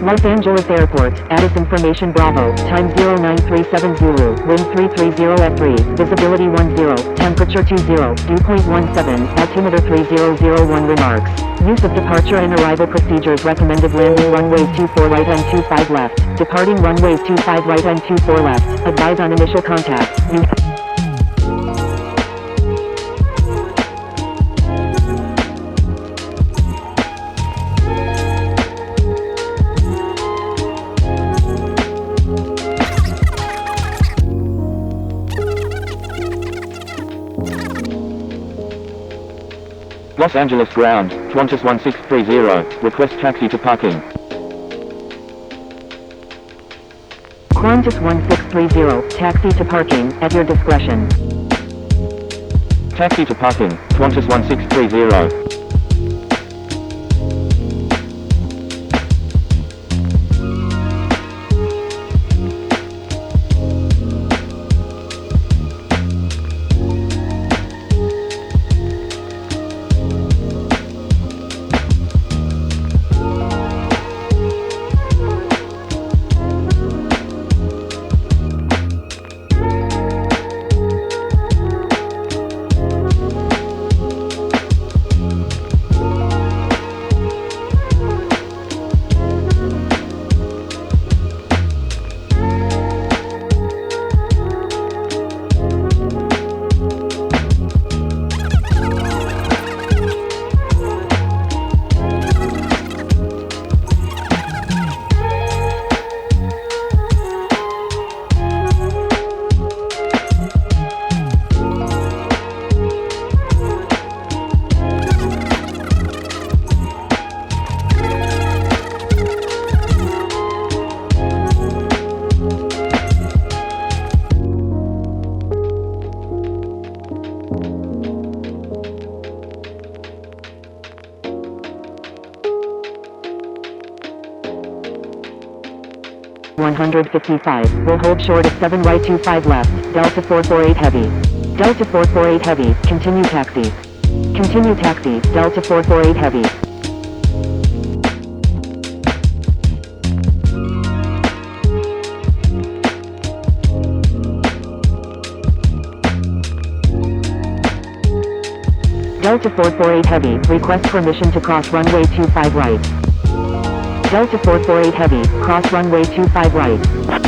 Los Angeles Airport, Addis Information Bravo, time 09370 Zulu, wind 330 at 3, visibility 10, temperature 20, dew point 17, altimeter 3001 remarks. Use of departure and arrival procedures recommended landing runways 24 right and 25 left, departing runways 25 right and 24 left, advise on initial contact. Los Angeles ground, Qantas 1630, request taxi to parking. Qantas 1630, taxi to parking, at your discretion. Taxi to parking, Qantas 1630. $155, will hold short of 7 right 25 left, Delta 448 Heavy. Delta 448 Heavy, continue taxi. Continue taxi, Delta 448 Heavy. Delta 448 Heavy, request permission to cross runway 25 right. Delta 448 Heavy, cross runway 25 right.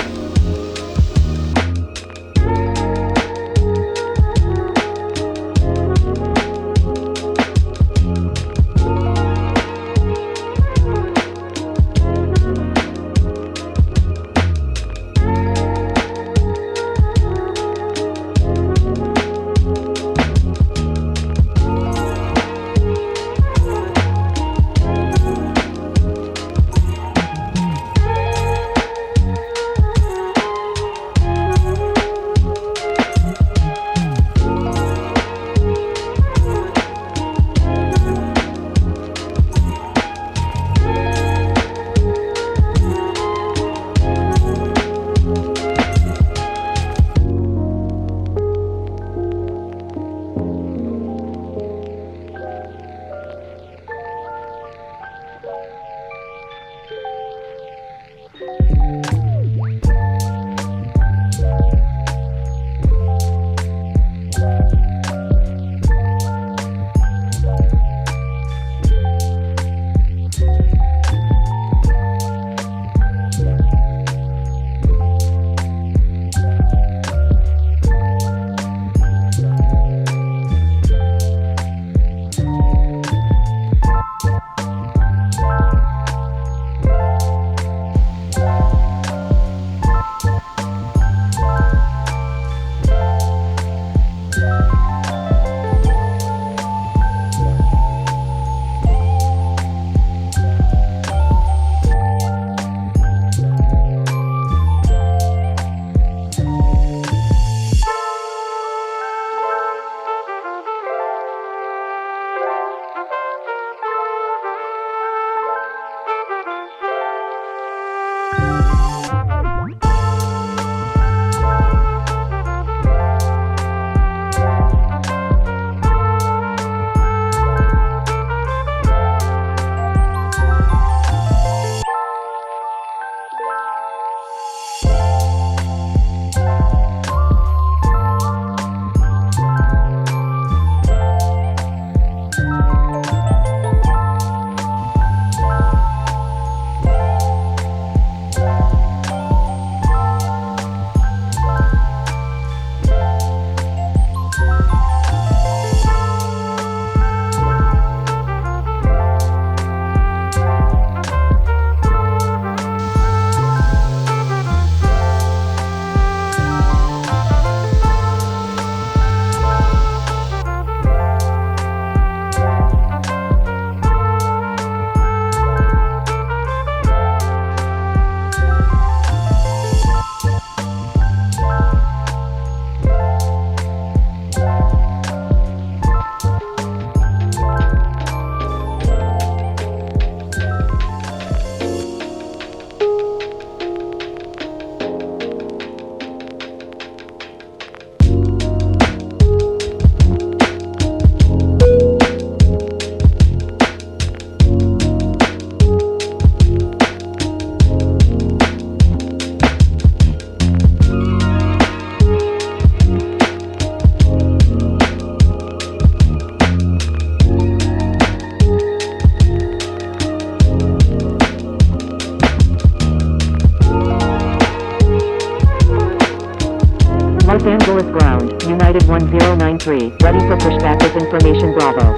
1093, ready for pushback with information Bravo.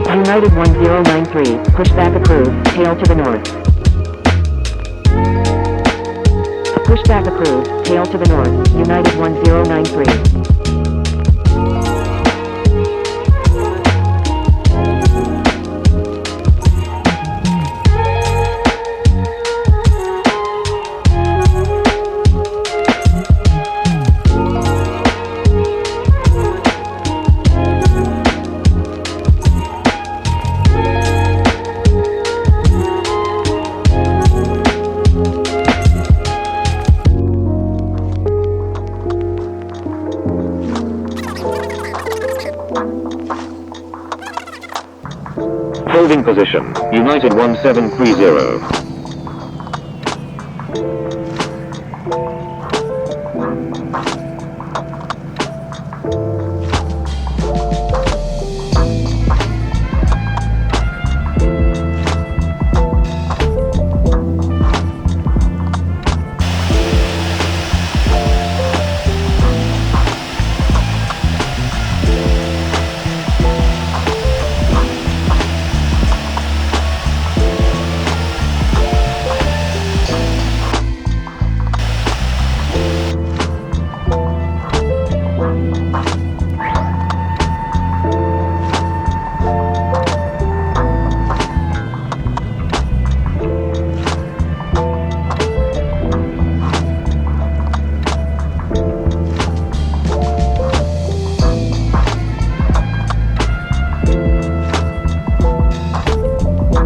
United 1093, pushback approved, tail to the north. Pushback approved, tail to the north, United 1093. Holding position, United 1730.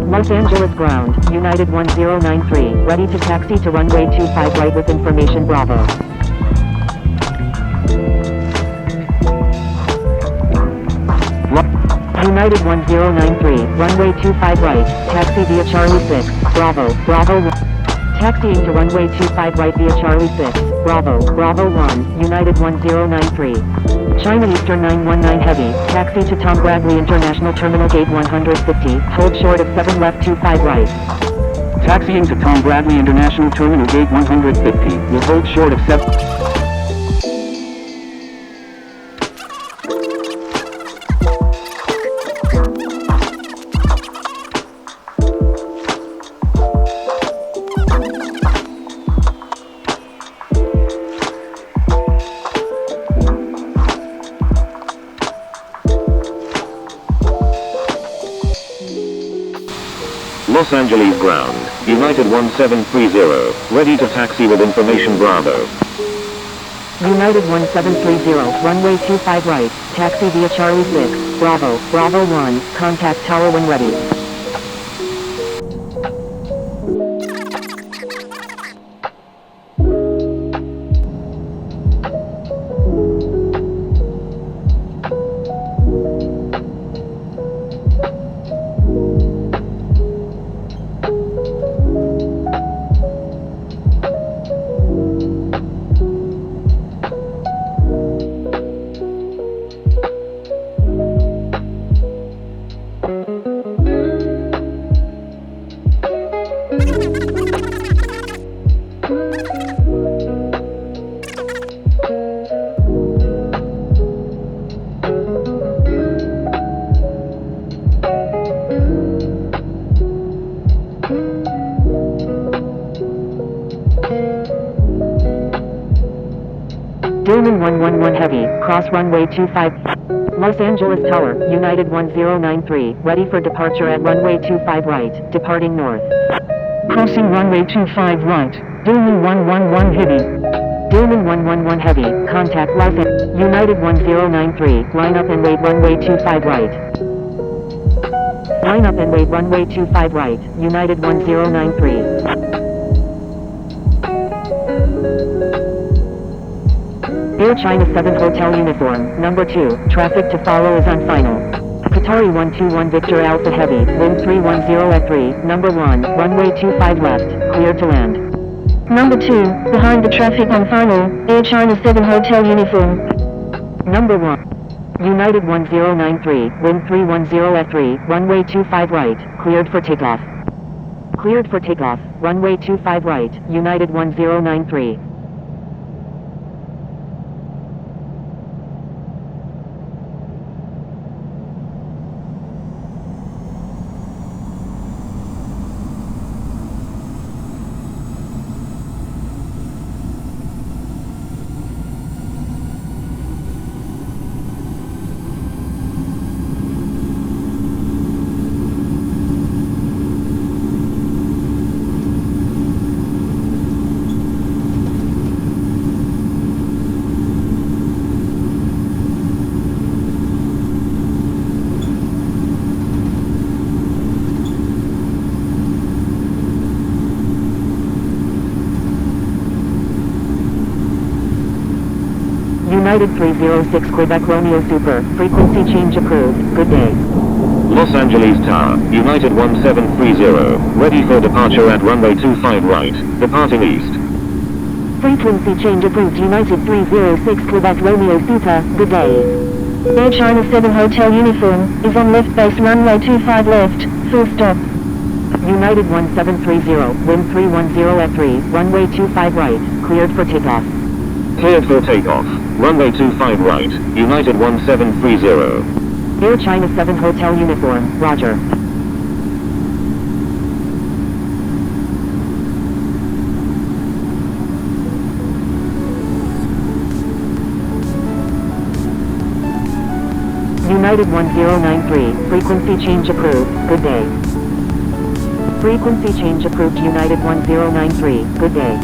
Los Angeles ground, United 1093, ready to taxi to runway 25 right with information Bravo. United 1093, runway 25 right, taxi via Charlie 6, Bravo, Bravo 1. Taxiing to runway 25 right via Charlie 6, Bravo, Bravo 1, United 1093. China Eastern 919 Heavy, taxi to Tom Bradley International Terminal Gate 150, hold short of 7 left 25 right. Taxiing to Tom Bradley International Terminal Gate 150, will hold short of 7. Los Angeles ground, United 1730, ready to taxi with information Bravo. United 1730, runway 25 right, taxi via Charlie 6, Bravo, Bravo 1, contact tower when ready. Dillman 111 Heavy, cross runway 25. Los Angeles Tower, United 1093, ready for departure at runway 25 right, departing north. Crossing runway 25 right, Dillman 111 Heavy. Dillman 111 Heavy, contact Los Angeles, United 1093, line up and wait runway 25 right. Line up and wait runway 25 right, United 1093. Air China 7 Hotel Uniform, number 2, traffic to follow is on final. Qatari 121 Victor Alpha Heavy, wind 310 at 3, number 1, runway 25 left, cleared to land. Number 2, behind the traffic on final, Air China 7 Hotel Uniform. Number 1, United 1093, wind 310 at 3, runway 25 right, cleared for takeoff. Cleared for takeoff. Runway 25 right. United 1093. United 306 Quebec Romeo Super. Frequency change approved. Good day. Los Angeles Tower, United 1730, ready for departure at runway 25 right, departing east. Frequency change approved. United 306 Quebec Romeo Super. Good day. Air China 7 Hotel Uniform is on left base runway 25 left, full stop. United 1730, wind 310 at 3, runway 25 right, cleared for takeoff. Cleared for takeoff. Runway 25 right, United 1730. Air China 7 Hotel Uniform, roger. United 1093, frequency change approved, good day. Frequency change approved. United 1093, good day.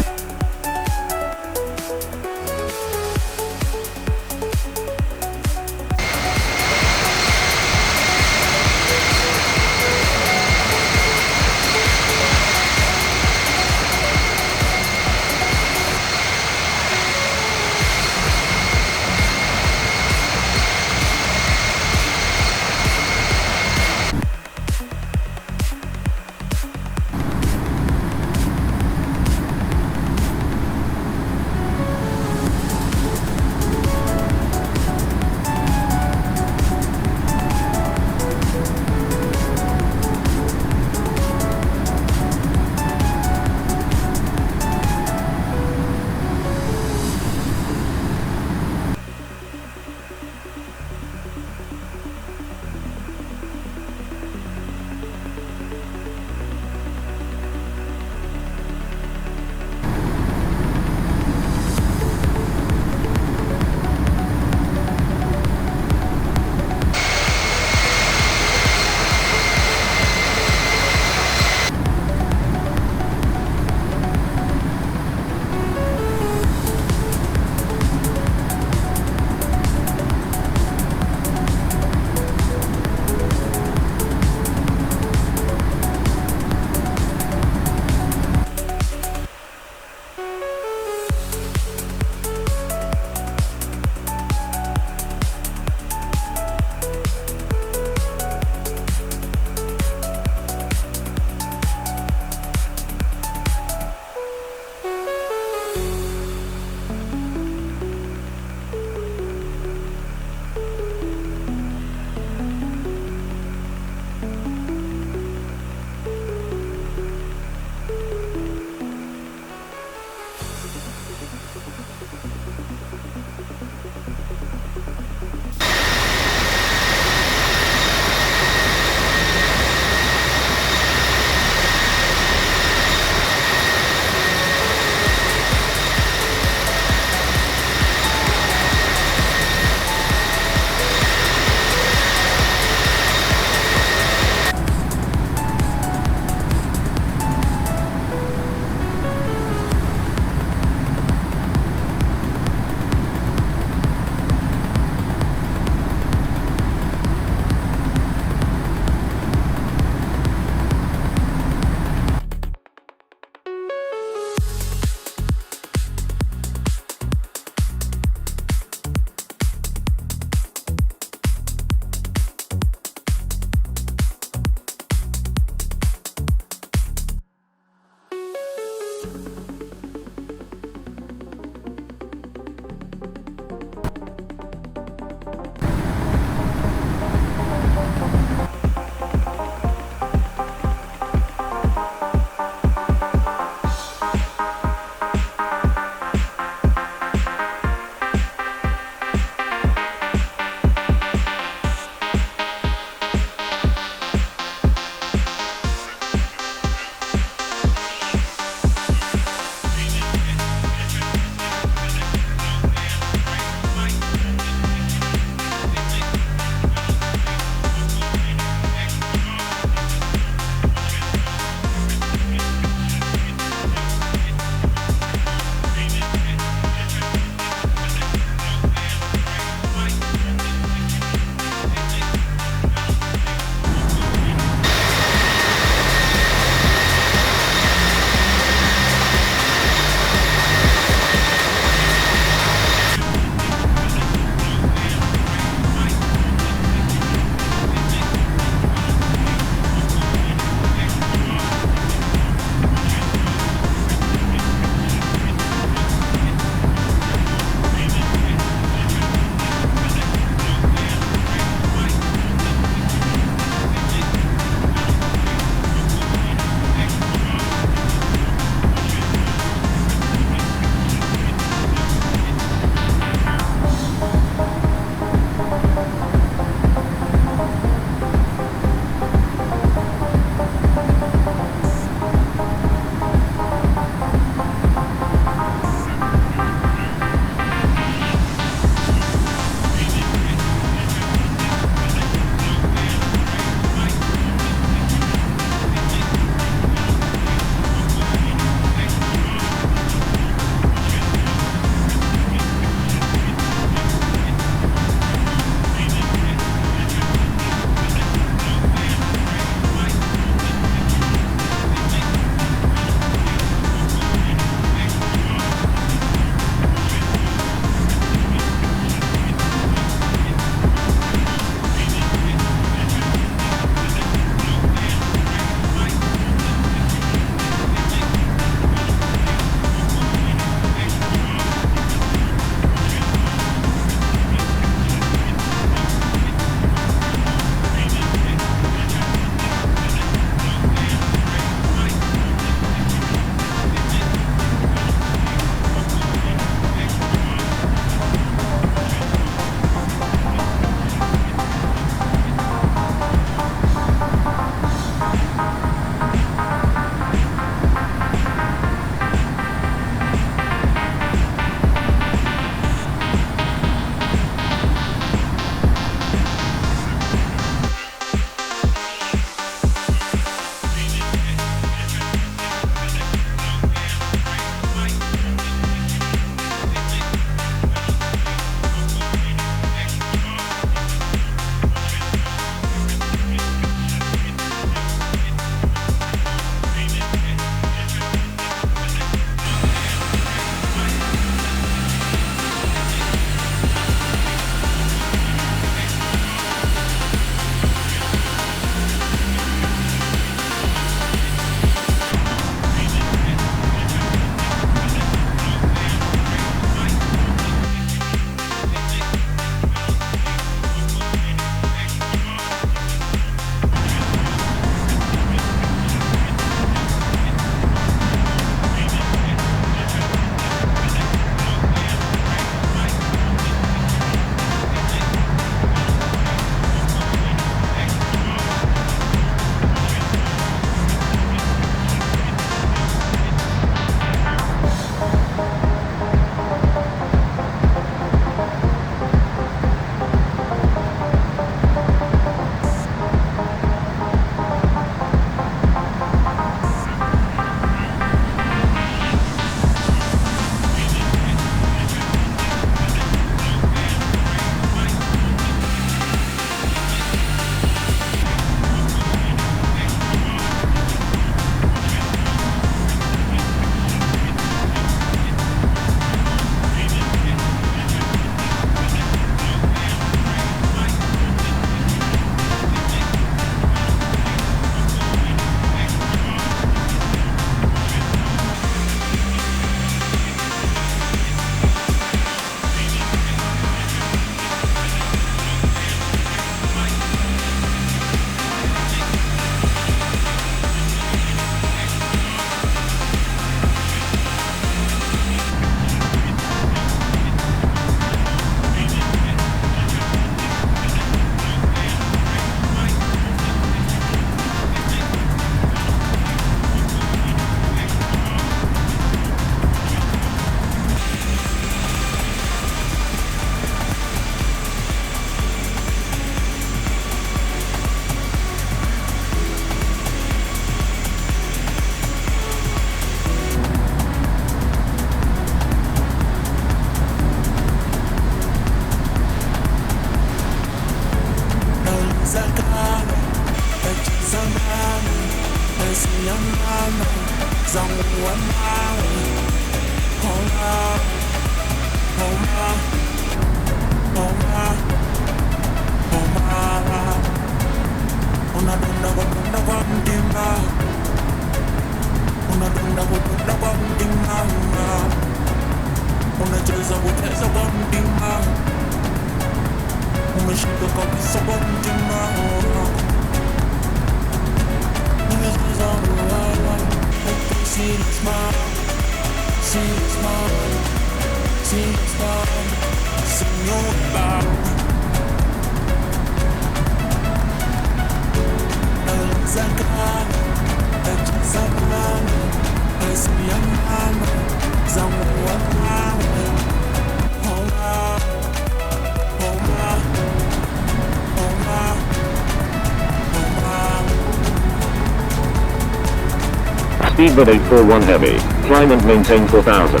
Speedbird 841 Heavy, climb and maintain 4000.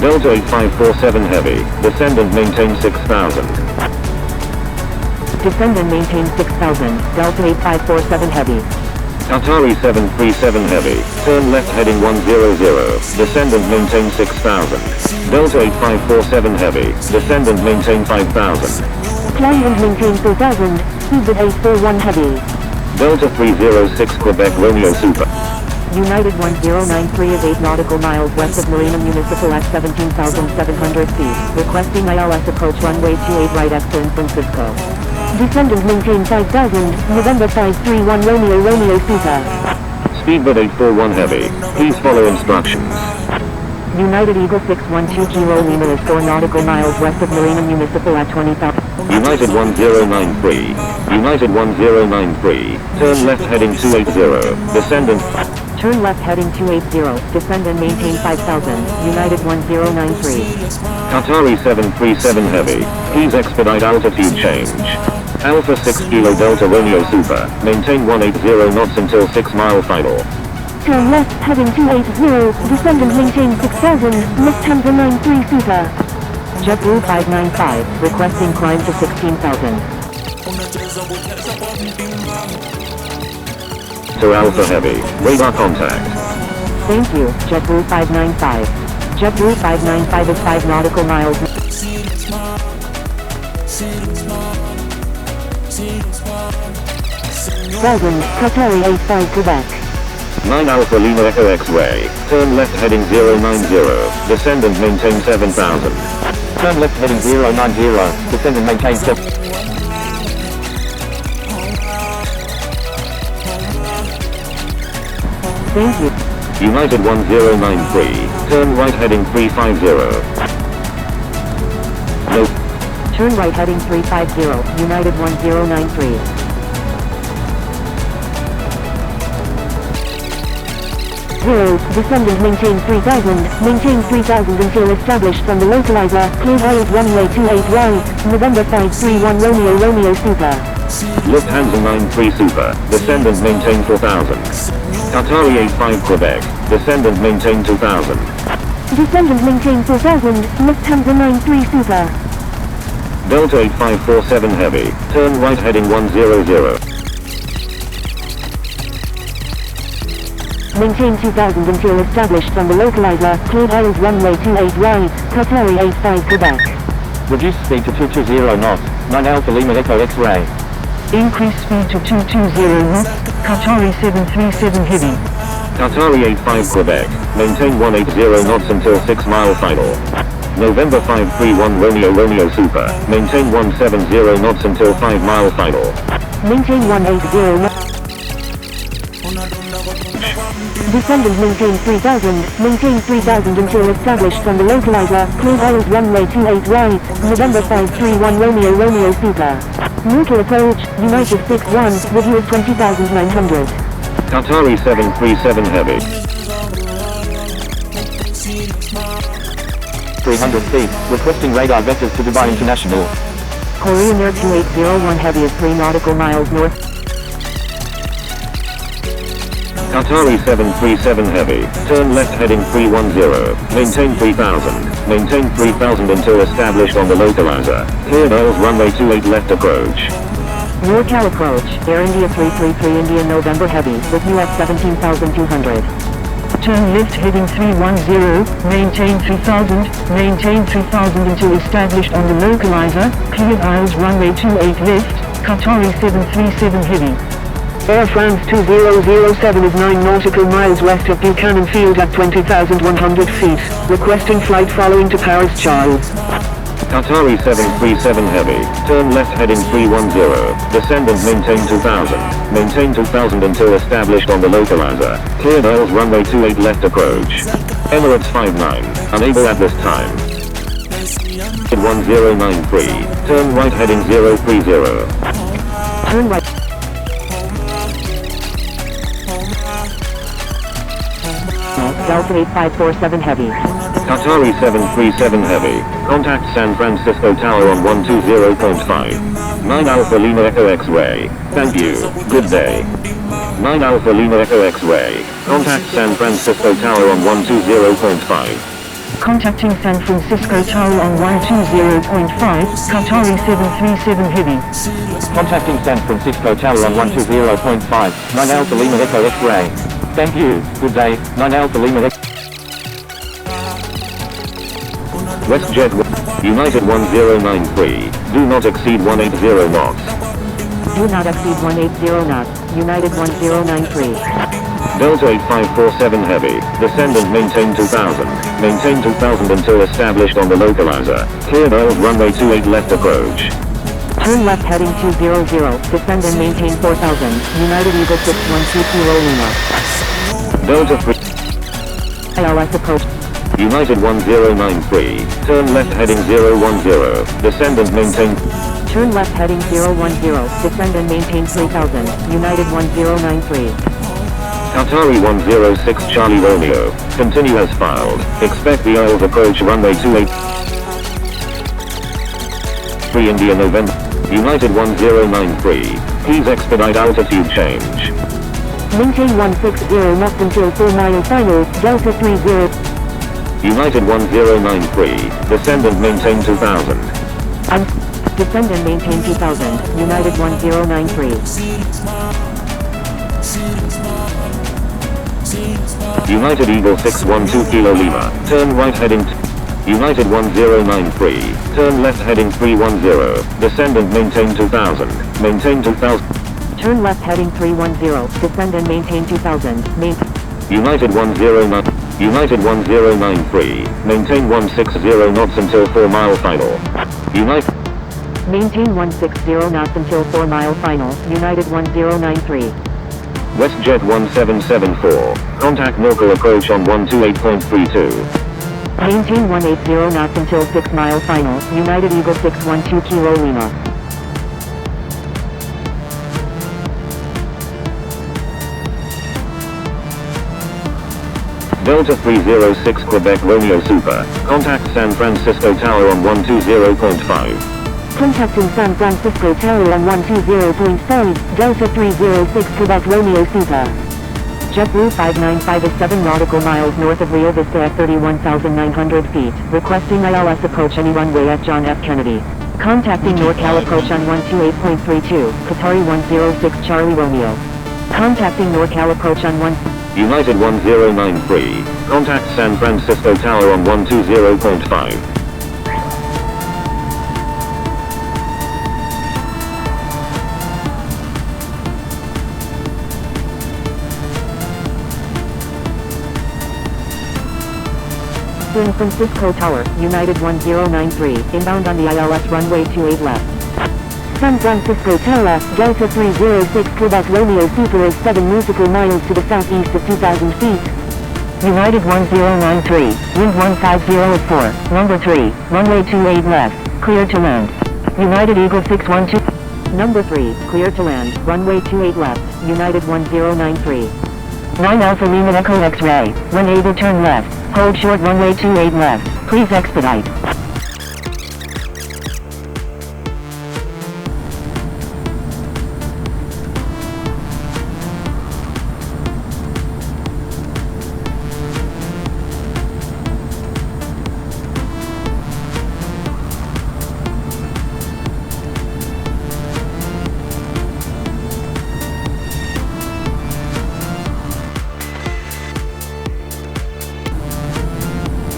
Delta 8547 Heavy, descend and maintain 6000. Descend and maintain 6000, Delta 8547 Heavy. Qatari 737 Heavy, turn left heading 100, descend and maintain 6000. Delta 8547 Heavy, descend and maintain 5000. Climb and maintain 4000, Speedbird 841 Heavy. Delta 306 Quebec Romeo Super. United 1093 is 8 nautical miles west of Marina Municipal at 17,700 feet, requesting ILS approach runway 28 right at San Francisco. Descend and maintain 5000, November 531 Romeo Super. Speedbird 841 Heavy, please follow instructions. United Eagle 612 Kilo Lima is 4 nautical miles west of Marina Municipal at 20,000. United 1093, United 1093, turn left heading 280, descend and... Turn left heading 280, descend and maintain 5000, United 1093. Qatari 737 Heavy, please expedite altitude change. Alpha 6 Kilo Delta Romeo Super, maintain 180 knots until 6 mile final. Turn left heading 280, descend and maintain 6000, Lufthansa 93 Super. JetBlue 595, requesting climb to 16,000. To Alpha Heavy, radar contact. Thank you, JetBlue 595. JetBlue 595 is 5 nautical miles. 1000, Qatari 85 Quebec. 9 Alpha Lima Echo X-Ray, turn left heading 090, descend and maintain 7000. Turn left heading 090, descend and maintain 7. Thank you. United 1093, turn right heading 350. No. Turn right heading 350, United 1093. Descend and maintain 3000, maintain 3000 until established from the localizer, clear hold runway 28 right, November 531 Romeo Super. Lufthansa 93 Super, descend and maintain 4000. Qatari 85 Quebec, descend and maintain 2000. Descend and maintain 4000, Lufthansa 93 Super. Delta 8547 Heavy, turn right heading 100. Maintain 2000 until established from the localizer, cleared hold runway 28 right, Qatari 85 Quebec. Reduce speed to 220 knots, 9 Alpha Lima Echo X-Ray. Increase speed to 220 knots, Qatari 737 Heavy. Qatari 85 Quebec, maintain 180 knots until 6 mile final. November 531 Romeo Super, maintain 170 knots until 5 mile final. Maintain 180 knots. Descend and maintain 3000, maintain 3000 until established from the localizer, cleared hold runway 28 right, November 531 Romeo Super. Neutral approach, United 61, review of 20,900. Qatari 737 Heavy. 300 feet, requesting radar vectors to Dubai International. Korean Air 2801 Heavy is 3 nautical miles north. Qatari 737 Heavy, turn left heading 310, maintain 3000, maintain 3000 until established on the localizer, cleared oils runway 28 left approach. NorCal approach, Air India 333 India November Heavy, with US 17,200. Turn left heading 310, maintain 3000, maintain 3000 until established on the localizer, cleared aisles runway 28 left, Qatari 737 Heavy. Air France 2007 is 9 nautical miles west of Buchanan Field at 20,100 feet. Requesting flight following to Paris Charles. Qatari 737 Heavy, turn left heading 310, descend and maintain 2000, maintain 2000 until established on the localizer, cleared aisles runway 28 left approach. Emirates 59, unable at this time. 1093, turn right heading 030. Turn right. Delta 8547 Heavy. Qatari 737 Heavy, contact San Francisco Tower on 120.5. 9 Alpha Lima Echo X-Ray, thank you, good day. 9 Alpha Lima Echo X-Ray, contact San Francisco Tower on 120.5. Contacting San Francisco Tower on 120.5, Qatari 737 Heavy. Contacting San Francisco Tower on 120.5, 9 Alpha Lima Echo X-Ray. Thank you, good day, 9 Alpha Lima Echo. WestJet, United 1093, do not exceed 180 knots. Do not exceed 180 knots, United 1093. Delta 8547 Heavy, descend and maintain 2000, maintain 2000 until established on the localizer, cleared aisles runway 28 left approach. Turn left heading 200, descend and maintain 4000, United Eagle 612 Kilo Lima. Delta 3, ILS approach. United 1093, turn left heading 010, descend and maintain. Turn left heading 010, descend and maintain 3000, United 1093. Qatari 106 Charlie Romeo, continue as filed, expect the aisles approach runway 28. 3 India November, United 1093, please expedite altitude change. Maintain 160 knots until 4 mile final, Delta 30. United 1093, descend and maintain 2000. Descend and maintain 2000, United 1093. United Eagle 612 Kilo Lima, turn right heading United 1093, turn left heading 310, descend and maintain 2000, maintain 2000. Turn left heading 310, descend and maintain 2000, United 109, United 1093, maintain 160 knots until 4 mile final. Maintain 160 knots until 4 mile final, United 1093. WestJet 1774, contact local approach on 128.32. Maintain 180 knots until 6 mile final, United Eagle 612 Kilo Lima. Delta 306 Quebec Romeo Super, contact San Francisco Tower on 120.5. Contacting San Francisco Tower on 120.5, Delta 306 Quebec Romeo Super. JetBlue 595 is 7 nautical miles north of Rio Vista at 31,900 feet, requesting ILS approach any runway at John F. Kennedy. Contacting NorCal approach on 128.32, Qatari 106 Charlie Romeo. Contacting NorCal approach on United 1093, contact San Francisco Tower on 120.5. San Francisco Tower, United 1093, inbound on the ILS runway 28 left. San Francisco Tower, Delta 306 Quebec Romeo Super is 7 nautical miles to the southeast of 2,000 feet. United 1093, wind 150 at 4, number 3, runway 28 left, clear to land. United Eagle 612. Number 3, clear to land, runway 28 left, United 1093. 9 Alpha Lima Echo X-Ray, when able turn left, hold short runway 28 left, please expedite.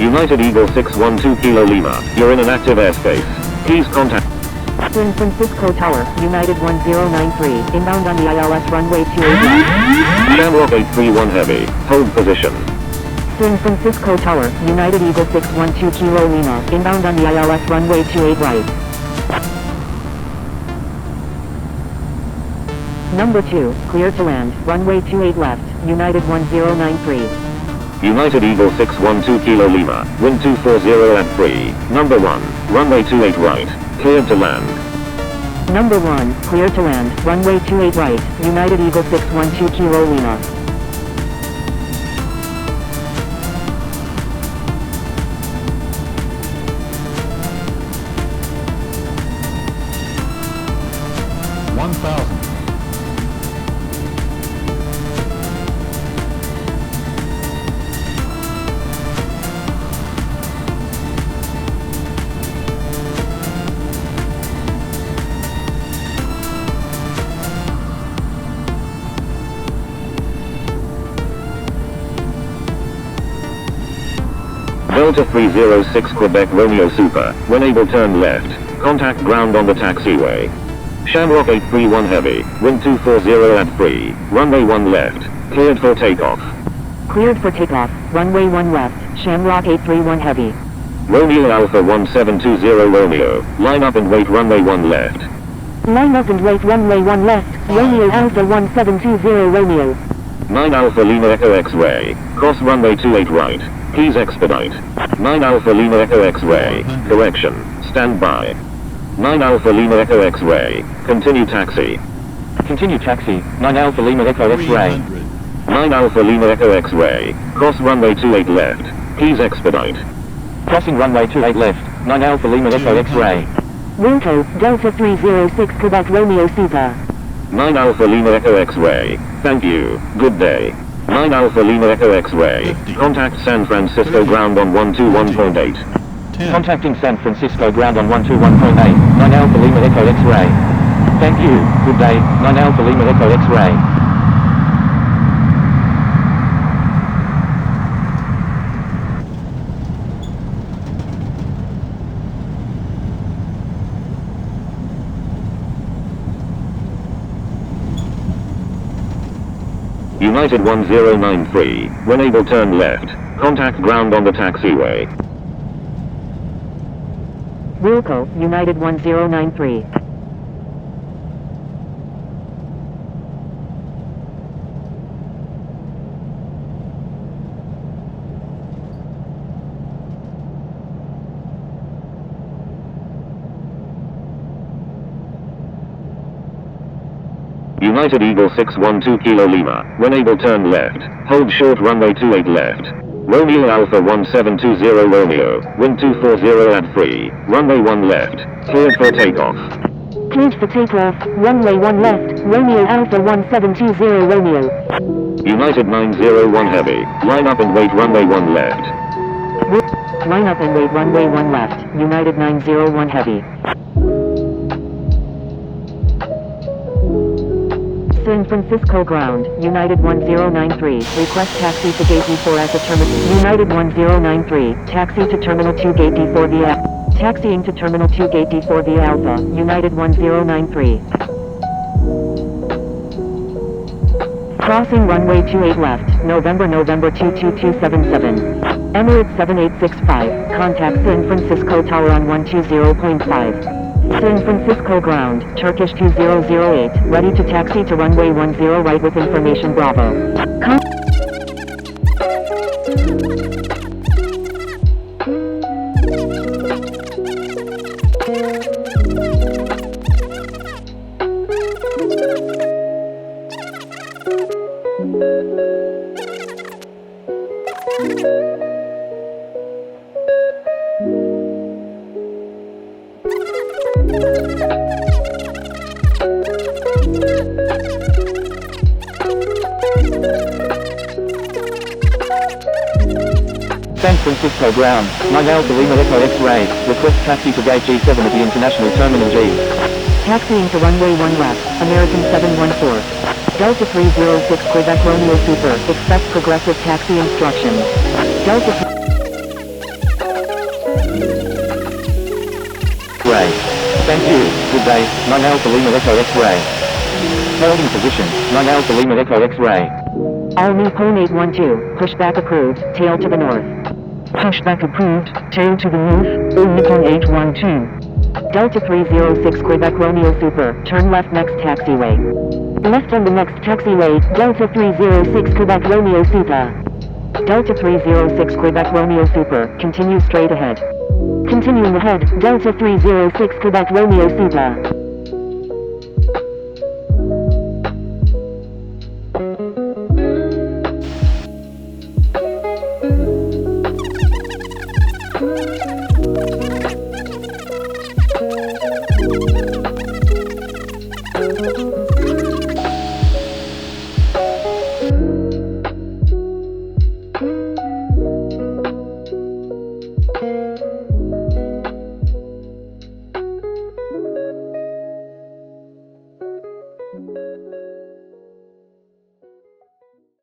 United Eagle 612 Kilo Lima, you're in an active airspace. Please contact. San Francisco Tower, United 1093, inbound on the ILS runway 28 left. Shamrock 831 Heavy, hold position. San Francisco Tower, United Eagle 612 Kilo Lima, inbound on the ILS runway 28 right. Number 2, clear to land, runway 28 left, United 1093. United Eagle 612 Kilo Lima, wind 240 at 3. Number 1, runway 28 right, cleared to land. Number 1, clear to land, runway 28 right, United Eagle 612 Kilo Lima. Delta 306 Quebec Romeo Super, when able turn left, contact ground on the taxiway. Shamrock 831 Heavy, wind 240 at 3, runway 1 left, cleared for takeoff. Cleared for takeoff, runway 1 left, Shamrock 831 Heavy. Romeo Alpha 1720 Romeo, line up and wait runway 1 left. Line up and wait runway 1 left, Romeo Alpha 1720 Romeo. 9 Alpha Lima Echo X-Ray, cross runway 28 right, please expedite. 9 Alpha Lima Echo X-Ray, correction, stand by. 9 Alpha Lima Echo X-Ray, continue taxi. Continue taxi, 9 Alpha Lima Echo X-Ray. 9 Alpha Lima Echo X-Ray, cross runway 28 left, please expedite. Crossing runway 28 left, 9 Alpha Lima Echo X-Ray. Wilco, Delta 306 Quebec Romeo Super. 9 Alpha Lima Echo X-Ray, thank you, good day. 9 Alpha Lima Echo X-Ray, contact San Francisco ground on 121.8. Contacting San Francisco ground on 121.8, 9 Alpha Lima Echo X-Ray. Thank you, good day, 9 Alpha Lima Echo X-Ray. United 1093, when able turn left, contact ground on the taxiway. Wilco, United 1093. United Eagle 612 Kilo Lima, when able turn left, hold short runway 28 left. Romeo Alpha 1720 Romeo, wind 240 at 3, runway 1 left, cleared for takeoff. Cleared for takeoff, runway 1 left, Romeo Alpha 1720 Romeo. United 901 Heavy, line up and wait runway 1 left. Line up and wait runway 1 left, United 901 Heavy. San Francisco ground, United 1093, request taxi to gate D4 at the terminal. United 1093, taxi to terminal 2 gate D4 via. Taxiing to terminal 2 gate D4 via Alpha, United 1093. Crossing runway 28 left, November 22277. Emirates 7865, contact San Francisco Tower on 120.5. San Francisco ground, Turkish 2008, ready to taxi to runway 10 right with information Bravo. San Francisco ground, 9 Alpha Lima Echo X-Ray, request taxi to gate G7 at the International Terminal G. Taxiing to runway 1 left, American 714. Delta 306 Quebec Romeo Super, expect progressive taxi instructions. Delta Ray. Thank you. Good day. 9 Alpha Lima Echo X-ray. Holding position. 9 Alpha Lima Echo X-ray. All Nippon 812, pushback approved, tail to the north. Pushback approved, tail to the north, all Nippon 812. Delta 306 Quebec Romeo Super, turn left next taxiway. Left on the next taxiway, Delta 306 Quebec Romeo Super. Delta 306 Quebec Romeo Super, continue straight ahead. Continuing ahead, Delta 306 Quebec Romeo Super.